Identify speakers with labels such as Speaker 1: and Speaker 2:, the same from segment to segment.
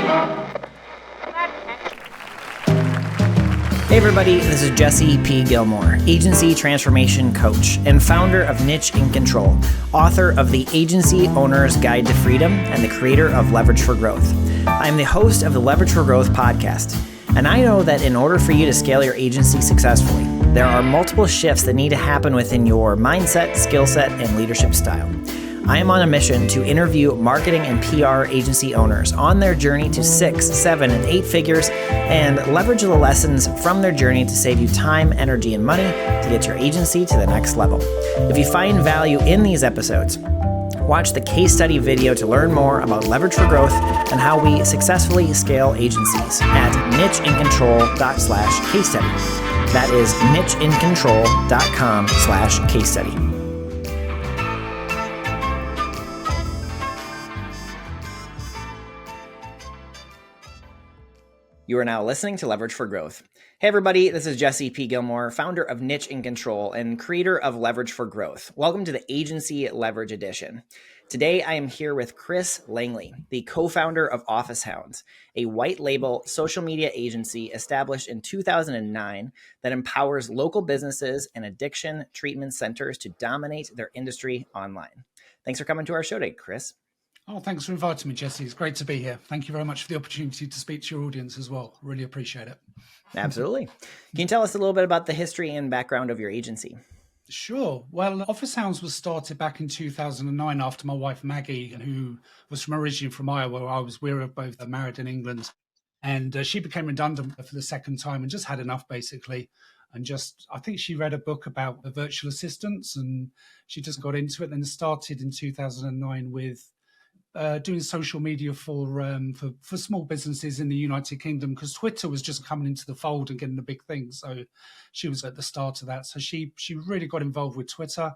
Speaker 1: Hey everybody, this is Jesse P. Gilmore, Agency Transformation Coach and founder of Niche in Control, author of The Agency Owner's Guide to Freedom, and the creator of Leverage for Growth. I'm the host of the Leverage for Growth podcast, and I know that in order for you to scale your agency successfully, there are multiple shifts that need to happen within your mindset, skill set, and leadership style. I am on a mission to interview marketing and PR agency owners on their journey to 6, 7, and 8 figures and leverage the lessons from their journey to save you time, energy, and money to get your agency to the next level. If you find value in these episodes, watch the case study video to learn more about Leverage for Growth and how we successfully scale agencies at nicheincontrol.com/case study. That is nicheincontrol.com/case study. You are now listening to Leverage for Growth. Hey everybody, this is Jesse P. Gilmore, founder of Niche in Control and creator of Leverage for Growth. Welcome to the Agency Leverage Edition. Today I am here with Chris Langley, the co-founder of OfficeHounds, a white label social media agency established in 2009 that empowers local businesses and addiction treatment centers to dominate their industry online. Thanks for coming to our show today, Chris.
Speaker 2: Oh, thanks for inviting me, Jesse. It's great to be here. Thank you very much for the opportunity to speak to your audience as well. Really appreciate it.
Speaker 1: Absolutely. Can you tell us a little bit about the history and background of your agency?
Speaker 2: Sure. Well, OfficeHounds was started back in 2009 after my wife, Maggie, who was originally from Iowa. We were both married in England. And she became redundant for the second time and just had enough, basically. And I think she read a book about the virtual assistants and she just got into it and started in 2009 with doing social media for small businesses in the United Kingdom, because Twitter was just coming into the fold and getting a big thing. So she was at the start of that. So she really got involved with Twitter,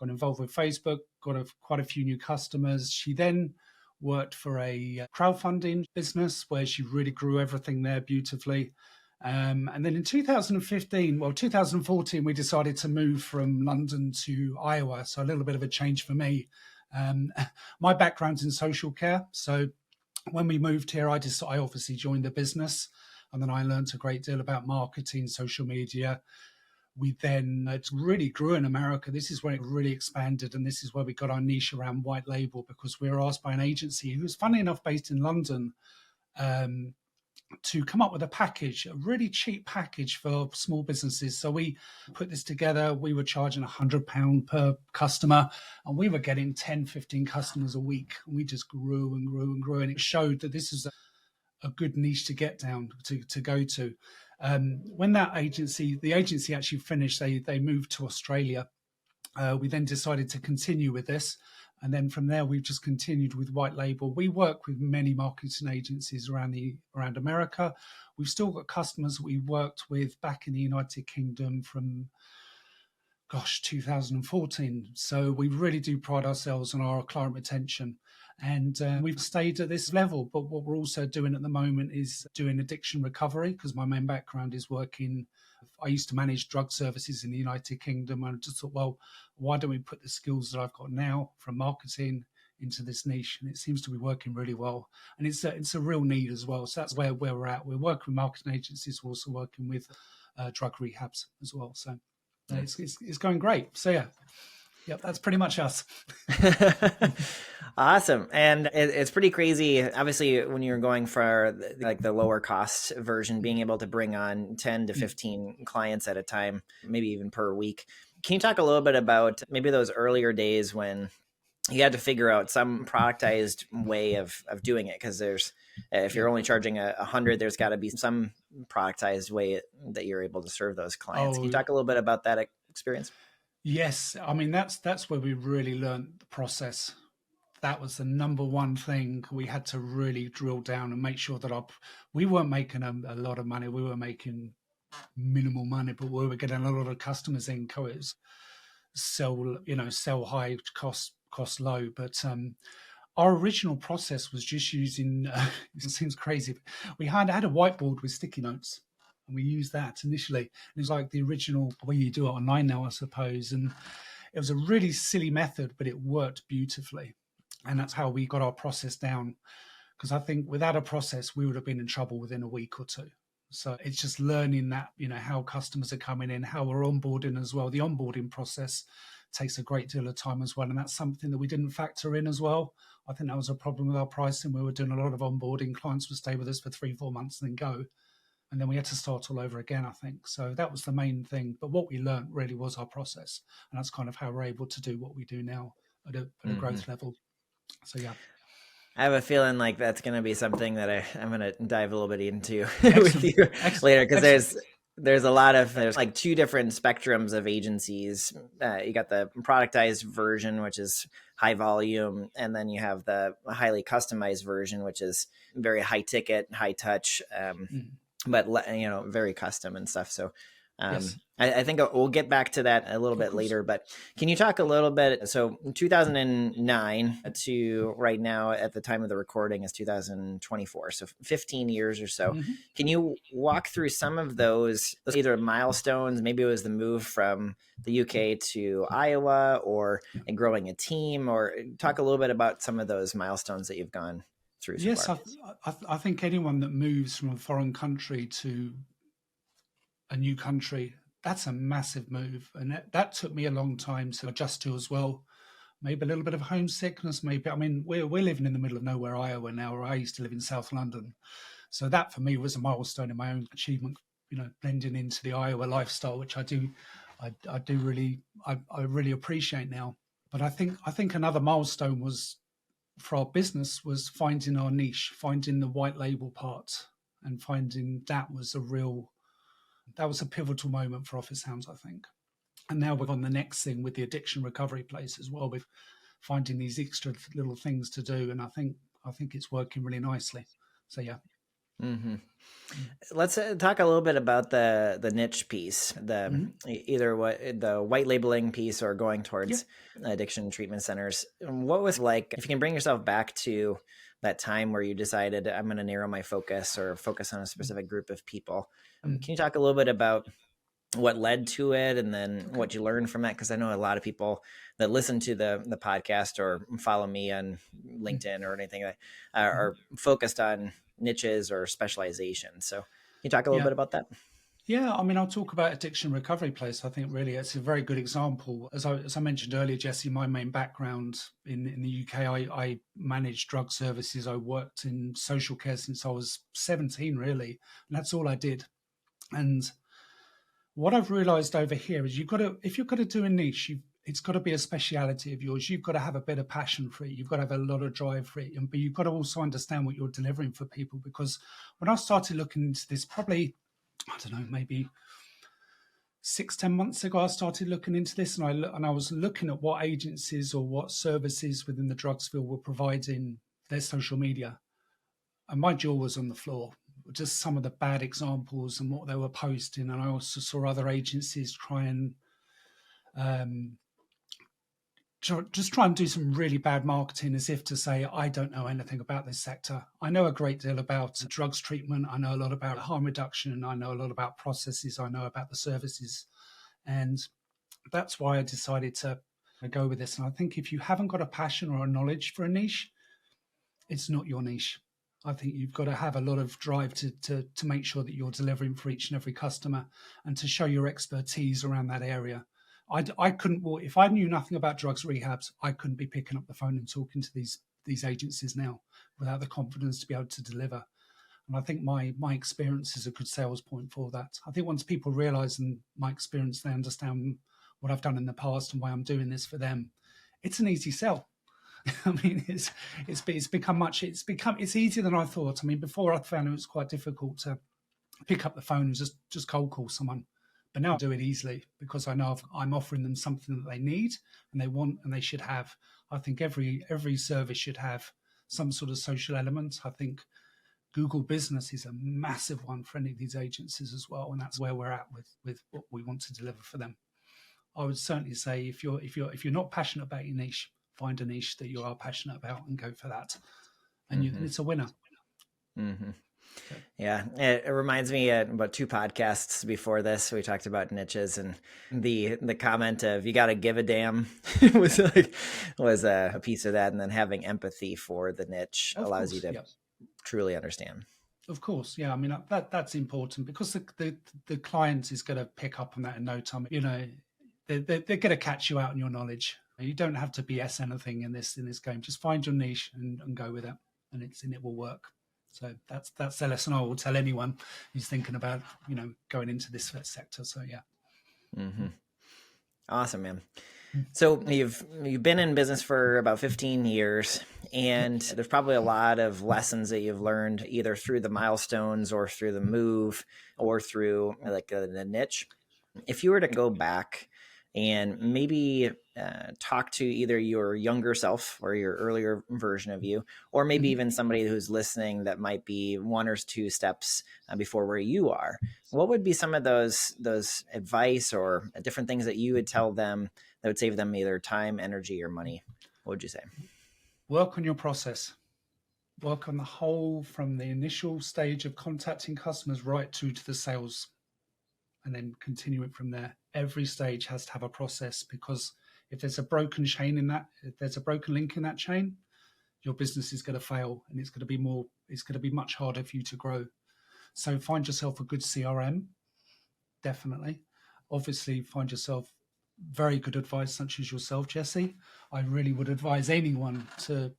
Speaker 2: got involved with Facebook, got quite a few new customers. She then worked for a crowdfunding business where she really grew everything there beautifully. And then in 2014, we decided to move from London to Iowa. So a little bit of a change for me. My background's in social care. So when we moved here, I obviously joined the business and then I learned a great deal about marketing, social media. We then really grew in America. This is where it really expanded. And this is where we got our niche around white label, because we were asked by an agency who was funny enough based in London, to come up with a package, a really cheap package for small businesses. So we put this together. We were charging £100 per customer and we were getting 10, 15 customers a week. And we just grew and grew and grew. And it showed that this is a good niche to get down to go to. When the agency actually finished, they moved to Australia. We then decided to continue with this. And then from there, we've just continued with white label. We work with many marketing agencies around America. We've still got customers that we worked with back in the United Kingdom from, 2014. So we really do pride ourselves on our client retention. And we've stayed at this level. But what we're also doing at the moment is doing addiction recovery, because my main background is working. I used to manage drug services in the United Kingdom. And I just thought, well, why don't we put the skills that I've got now from marketing into this niche? And it seems to be working really well. And it's a real need as well. So that's where we're at. We're working with marketing agencies. We're also working with drug rehabs as well. So it's going great. So yeah. Yep, that's pretty much us.
Speaker 1: Awesome. And it's pretty crazy. Obviously, when you're going for like the lower cost version, being able to bring on 10 to 15 clients at a time, maybe even per week. Can you talk a little bit about maybe those earlier days when you had to figure out some productized way of doing it? Because if you're only charging 100, there's got to be some productized way that you're able to serve those clients. Can you talk a little bit about that experience?
Speaker 2: Yes, I mean, that's where we really learned the process. That was the number one thing. We had to really drill down and make sure that we weren't making a lot of money. We were making minimal money, but we were getting a lot of customers in. Sell high, cost low. But our original process was just using, it seems crazy, but we had a whiteboard with sticky notes. And we used that initially. It was like the original way you do it online now, I suppose. And it was a really silly method, but it worked beautifully. And that's how we got our process down. because I think without a process, we would have been in trouble within a week or two. So it's just learning that, how customers are coming in, how we're onboarding as well. The onboarding process takes a great deal of time as well. And that's something that we didn't factor in as well. I think that was a problem with our pricing. We were doing a lot of onboarding. Clients would stay with us for 3-4 months and then go. And then we had to start all over again, I think. So that was the main thing. But what we learned really was our process. And that's kind of how we're able to do what we do now at a growth level. So, yeah.
Speaker 1: I have a feeling like that's going to be something that I'm going to dive a little bit into with you later, because there's a lot of, there's like two different spectrums of agencies. You got the productized version, which is high volume, and then you have the highly customized version, which is very high ticket, high touch, but very custom and stuff. So
Speaker 2: Yes.
Speaker 1: I think we'll get back to that a little bit later, but can you talk a little bit? So 2009 to right now, at the time of the recording, is 2024. So 15 years or so.
Speaker 2: Mm-hmm.
Speaker 1: Can you walk through some of those either milestones? Maybe it was the move from the UK to Iowa, or growing a team, or talk a little bit about some of those milestones that you've gone through so far.
Speaker 2: I think anyone that moves from a foreign country to a new country, that's a massive move. And that took me a long time to adjust to as well. Maybe a little bit of homesickness, maybe. I mean, we're living in the middle of nowhere, Iowa now, or I used to live in South London. So that for me was a milestone in my own achievement, blending into the Iowa lifestyle, which I really appreciate now. But I think another milestone was, for our business, was finding our niche, finding the white label part, and finding that was a pivotal moment for OfficeHounds, I think. And now we're on the next thing with the addiction recovery place as well, with finding these extra little things to do. And I think it's working really nicely. So, yeah.
Speaker 1: Mm-hmm. Let's talk a little bit about the niche piece, either the white labeling piece or going towards addiction treatment centers. What was like, if you can bring yourself back to that time where you decided, I'm going to narrow my focus or focus on a specific group of people. Can you talk a little bit about what led to it, and then what you learned from that? Because I know a lot of people that listen to the podcast or follow me on LinkedIn or anything like that are focused on niches or specialization. So can you talk a little bit about that?
Speaker 2: Yeah, I mean, I'll talk about addiction recovery place. I think really it's a very good example. As I mentioned earlier, Jesse, my main background in the UK, I managed drug services. I worked in social care since I was 17, really. And that's all I did. And what I've realized over here is if you've got to do a niche, it's got to be a speciality of yours. You've got to have a bit of passion for it. You've got to have a lot of drive for it. But you've got to also understand what you're delivering for people. Because when I started looking into this, probably, I don't know, maybe 6-10 months ago, I started looking into this, and I was looking at what agencies or what services within the drugs field were providing their social media. And my jaw was on the floor. Just some of the bad examples and what they were posting. And I also saw other agencies try and do some really bad marketing, as if to say, I don't know anything about this sector. I know a great deal about drugs treatment. I know a lot about harm reduction. I know a lot about processes. I know about the services. And that's why I decided to go with this. And I think if you haven't got a passion or a knowledge for a niche, it's not your niche. I think you've got to have a lot of drive to make sure that you're delivering for each and every customer, and to show your expertise around that area. I couldn't, if I knew nothing about drugs rehabs, I couldn't be picking up the phone and talking to these agencies now without the confidence to be able to deliver. And I think my experience is a good sales point for that. I think once people realize, and my experience, they understand what I've done in the past and why I'm doing this for them, it's an easy sell. I mean, it's easier than I thought. I mean, before I found it was quite difficult to pick up the phone and just cold call someone. But now I do it easily because I know I'm offering them something that they need and they want and they should have. I think every service should have some sort of social element. I think Google Business is a massive one for any of these agencies as well, and that's where we're at with what we want to deliver for them. I would certainly say if you're not passionate about your niche, find a niche that you are passionate about and go for that, and it's a winner.
Speaker 1: Mm-hmm. Yeah, it reminds me about 2 podcasts before this. We talked about niches, and the comment of "you got to give a damn" was a piece of that, and then having empathy for the niche allows you to truly understand.
Speaker 2: Of course, yeah. I mean, that's important because the client is going to pick up on that in no time. They're going to catch you out in your knowledge. You don't have to BS anything in this game. Just find your niche and go with it, and it will work. So that's the lesson I will tell anyone who's thinking about going into this sector. So yeah.
Speaker 1: Mm-hmm. Awesome, man. So you've been in business for about 15 years, and there's probably a lot of lessons that you've learned either through the milestones or through the move or through like the niche. If you were to go back and maybe talk to either your younger self or your earlier version of you, or maybe even somebody who's listening that might be one or two steps before where you are, what would be some of those advice or different things that you would tell them that would save them either time, energy, or money? What would you say?
Speaker 2: Work on your process. Work on the whole, from the initial stage of contacting customers right through to the sales, and then continue it from there. Every stage has to have a process, because if there's a broken chain in that, if there's a broken link in that chain, your business is going to fail, and it's going to be much harder for you to grow. So find yourself a good CRM, definitely. Obviously, find yourself very good advice, such as yourself, Jesse. I really would advise anyone to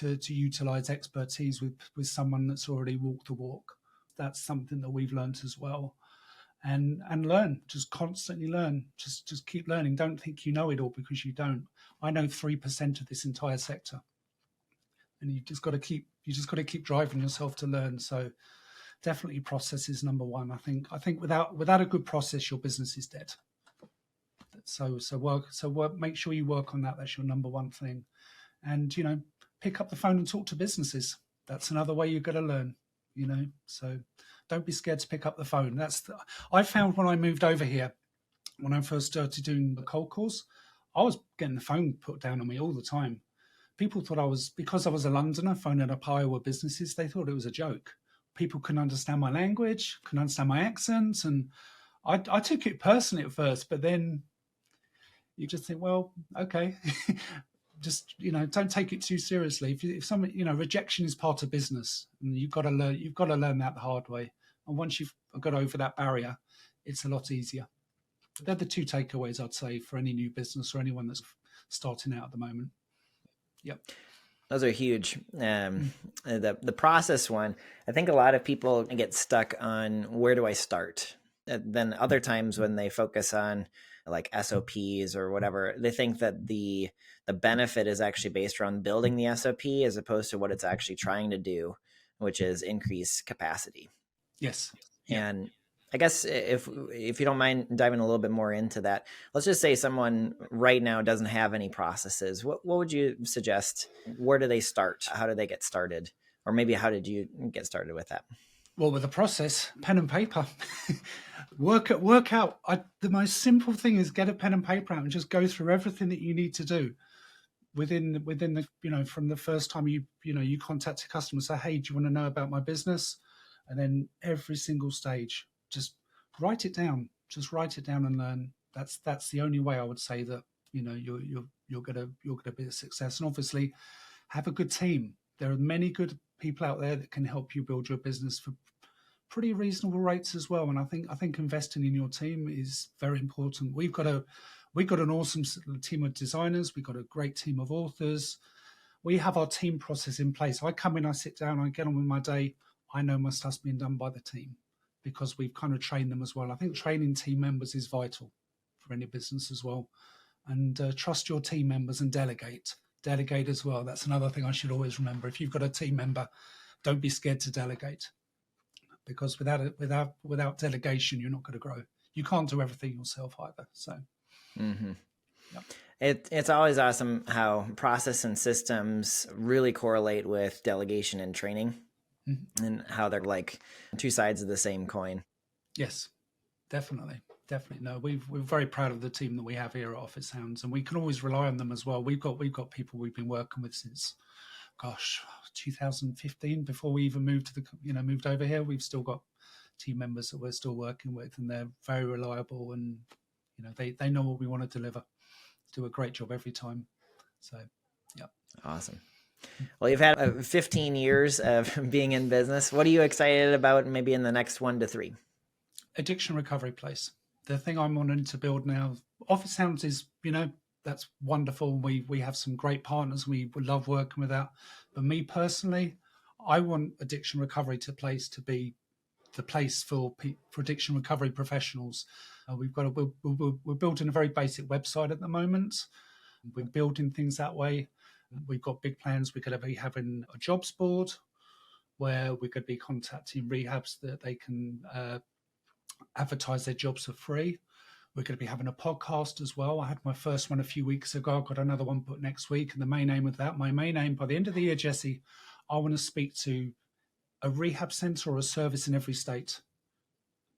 Speaker 2: utilize expertise with someone that's already walked the walk. That's something that we've learned as well. And learn, just constantly learn, just keep learning. Don't think you know it all, because you don't. I know 3% of this entire sector, and you just got to keep driving yourself to learn. So definitely process is number one. I think without a good process, your business is dead. So work, make sure you work on that. That's your number one thing. And pick up the phone and talk to businesses. That's another way you're going to learn. So don't be scared to pick up the phone. I found when I moved over here, when I first started doing the cold calls, I was getting the phone put down on me all the time. People thought because I was a Londoner phoning up Iowa businesses, they thought it was a joke. People couldn't understand my language, couldn't understand my accent, and I took it personally at first, but then you just think, well, okay. Just don't take it too seriously. If someone, rejection is part of business, and you've got to learn that the hard way. And once you've got over that barrier, it's a lot easier. They're the two takeaways I'd say for any new business or anyone that's starting out at the moment. Yep.
Speaker 1: Those are huge. The process one, I think a lot of people get stuck on where do I start? Then other times when they focus on like SOPs or whatever, they think that the benefit is actually based around building the SOP as opposed to what it's actually trying to do, which is increase capacity.
Speaker 2: Yes.
Speaker 1: And I guess if you don't mind diving a little bit more into that, let's just say someone right now doesn't have any processes. What would you suggest? Where do they start? How do they get started? Or maybe how did you get started with that?
Speaker 2: Well, with the process, pen and paper. work out. The most simple thing is get a pen and paper out and just go through everything that you need to do within the from the first time you contact a customer. Say, hey, do you want to know about my business? And then every single stage, just write it down. Just write it down and learn. That's the only way I would say that you're gonna be a success. And obviously, have a good team. There are many good people out there that can help you build your business for pretty reasonable rates as well. And I think investing in your team is very important. We've got an awesome team of designers. We've got a great team of authors. We have our team process in place. I come in, I sit down, I get on with my day. I know my stuff's being done by the team because we've kind of trained them as well. I think training team members is vital for any business as well. And trust your team members and delegate. Delegate as well. That's another thing I should always remember. If you've got a team member, don't be scared to delegate, because without delegation, you're not going to grow. You can't do everything yourself either. So,
Speaker 1: Yep. It's always awesome how process and systems really correlate with delegation and training, and how they're like two sides of the same coin.
Speaker 2: Yes, definitely. No, we're very proud of the team that we have here at OfficeHounds, and we can always rely on them as well. We've got people we've been working with since, 2015. Before we even moved moved over here, we've still got team members that we're still working with, and they're very reliable, and they know what we want to deliver. Do a great job every time. So, yeah,
Speaker 1: awesome. Well, you've had 15 years of being in business. What are you excited about maybe in the next 1 to 3?
Speaker 2: Addiction recovery place. The thing I'm wanting to build now, OfficeHounds is, that's wonderful. We have some great partners. We love working with that. But me personally, I want addiction recovery to be the place for addiction recovery professionals. We're building a very basic website at the moment. We're building things that way. We've got big plans. We're going to be having a jobs board where we're going to be contacting rehabs that they can advertise their jobs for free. We're going to be having a podcast as well. I had my first one a few weeks ago. I've got another one put next week. And the main aim of that, my main aim by the end of the year, Jesse, I want to speak to a rehab centre or a service in every state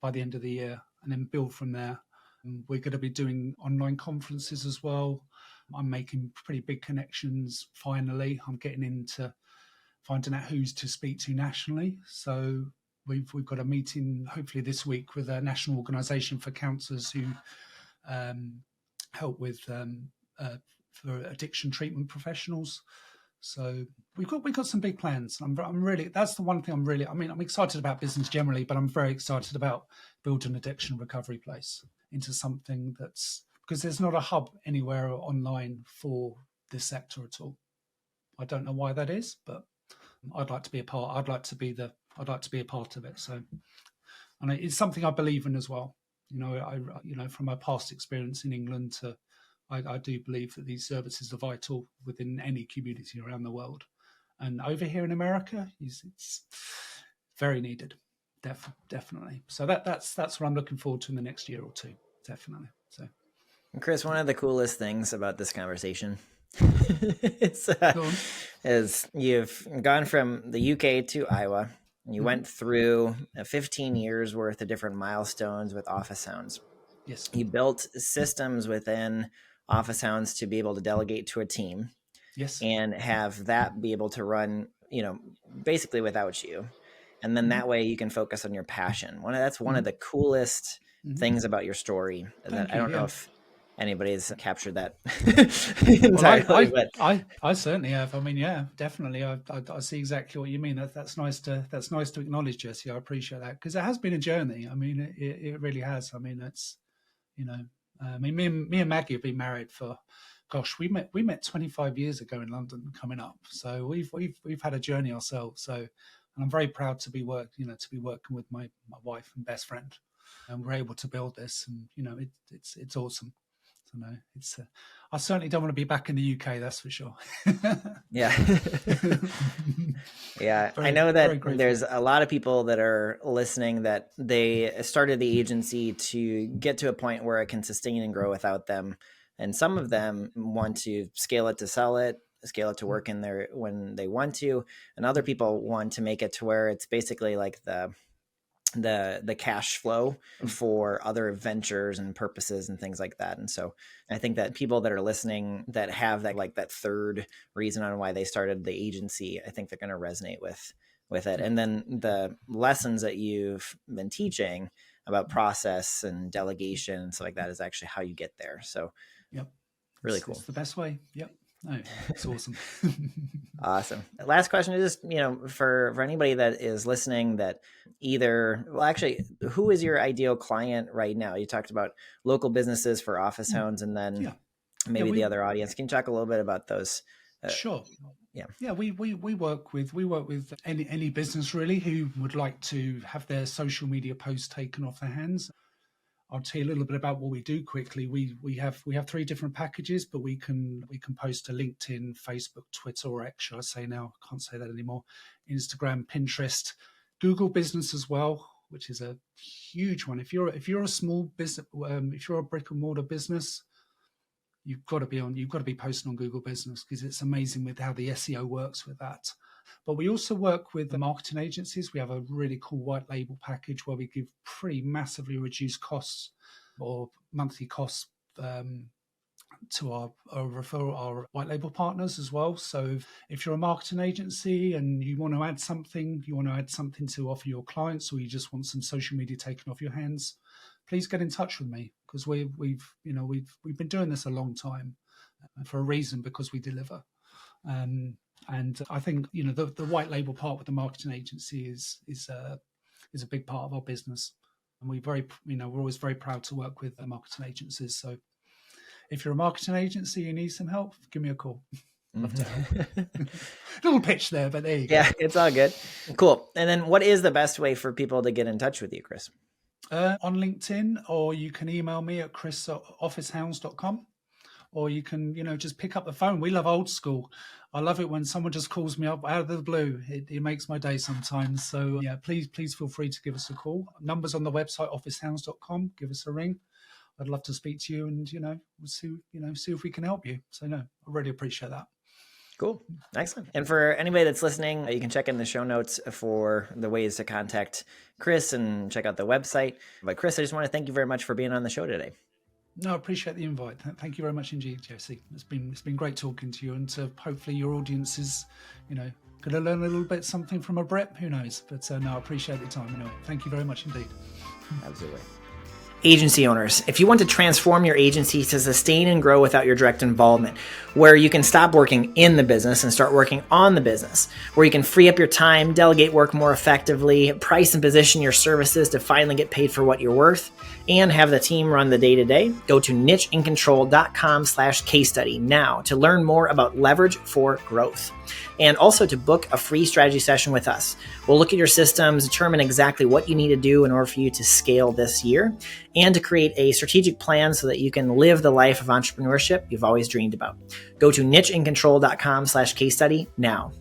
Speaker 2: by the end of the year and then build from there. And we're going to be doing online conferences as well. I'm making pretty big connections finally. I'm getting into finding out who's to speak to nationally. So we've got a meeting hopefully this week with a national organisation for counsellors who help with for addiction treatment professionals. So we've got some big plans. I'm really, that's the one thing I'm excited about business generally, but I'm very excited about building an addiction recovery place into something that's, because there's not a hub anywhere online for this sector at all. I don't know why that is, but I'd like to be a part. I'd like to be a part of it. So, and it's something I believe in as well. From my past experience in England, I do believe that these services are vital within any community around the world. And over here in America, it's very needed, definitely. So that's what I'm looking forward to in the next year or two, definitely. So,
Speaker 1: Chris, one of the coolest things about this conversation is you've gone from the UK to Iowa. And you went through 15 years worth of different milestones with OfficeHounds.
Speaker 2: Yes.
Speaker 1: You built systems within OfficeHounds to be able to delegate to a team.
Speaker 2: Yes.
Speaker 1: And have that be able to run, basically without you. And then that way you can focus on your passion. That's one of the coolest things about your story. I don't know if anybody's captured that entirely.
Speaker 2: I certainly have. I mean, yeah, definitely. I see exactly what you mean. That's nice to acknowledge, Jesse. I appreciate that because it has been a journey. I mean, it really has. I mean, it's me and Maggie have been married for, gosh, we met 25 years ago in London coming up. So we've had a journey ourselves. So, and I'm very proud to be working with my wife and best friend, and we're able to build this. And it's awesome. No, it's. I certainly don't want to be back in the UK. That's for sure.
Speaker 1: Yeah, yeah. I know that there's a lot of people that are listening that they started the agency to get to a point where it can sustain and grow without them, and some of them want to scale it to sell it, scale it to work in there when they want to, and other people want to make it to where it's basically like the cash flow for other ventures and purposes and things like that. And so I think that people that are listening that have that third reason on why they started the agency, I think they're going to resonate with it. And then the lessons that you've been teaching about process and delegation and stuff like that is actually how you get there. So
Speaker 2: yep.
Speaker 1: Really cool.
Speaker 2: It's the best way. Yep. No, it's awesome.
Speaker 1: Awesome. Last question is just, for anybody that is listening that who is your ideal client right now? You talked about local businesses for OfficeHounds and then maybe the other audience. Can you talk a little bit about those?
Speaker 2: Sure.
Speaker 1: Yeah.
Speaker 2: Yeah. We work with any business really who would like to have their social media posts taken off their hands. I'll tell you a little bit about what we do quickly. We have 3 different packages, but we can post to LinkedIn, Facebook, Twitter, or X, shall I say now? I can't say that anymore. Instagram, Pinterest, Google Business as well, which is a huge one. If you're a small business, if you're a brick and mortar business, you've got to be posting on Google Business because it's amazing with how the SEO works with that. But we also work with the marketing agencies. We have a really cool white label package where we give pretty massively reduced costs or monthly costs to our white label partners as well. So if you're a marketing agency and you want to add something to offer your clients, or you just want some social media taken off your hands, please get in touch with me because we've been doing this a long time for a reason, because we deliver. And I think, the white label part with the marketing agency is a big part of our business. And we're always very proud to work with marketing agencies. So if you're a marketing agency, you need some help, give me a call. Love to help. Little pitch there, but there you go.
Speaker 1: Yeah, it's all good. Cool. And then what is the best way for people to get in touch with you, Chris?
Speaker 2: On LinkedIn, or you can email me at chris@officehounds.com, or you can, just pick up the phone. We love old school. I love it when someone just calls me up out of the blue. It makes my day sometimes. So yeah, please feel free to give us a call. Numbers on the website, officehounds.com. Give us a ring. I'd love to speak to you, and we'll see if we can help you. So no, I really appreciate that.
Speaker 1: Cool. Excellent. And for anybody that's listening, you can check in the show notes for the ways to contact Chris and check out the website. But Chris, I just want to thank you very much for being on the show today.
Speaker 2: No, I appreciate the invite. Thank you very much indeed, Jesse. It's been great talking to you, and hopefully your audience is, going to learn a little bit something from a Brit. Who knows? But no, I appreciate the time anyway. Thank you very much indeed.
Speaker 1: Absolutely. Agency owners, if you want to transform your agency to sustain and grow without your direct involvement, where you can stop working in the business and start working on the business, where you can free up your time, delegate work more effectively, price and position your services to finally get paid for what you're worth, and have the team run the day-to-day, go to nicheandcontrol.com/case study now to learn more about leverage for growth. And also to book a free strategy session with us. We'll look at your systems, determine exactly what you need to do in order for you to scale this year, and to create a strategic plan so that you can live the life of entrepreneurship you've always dreamed about. Go to nicheandcontrol.com/case study now.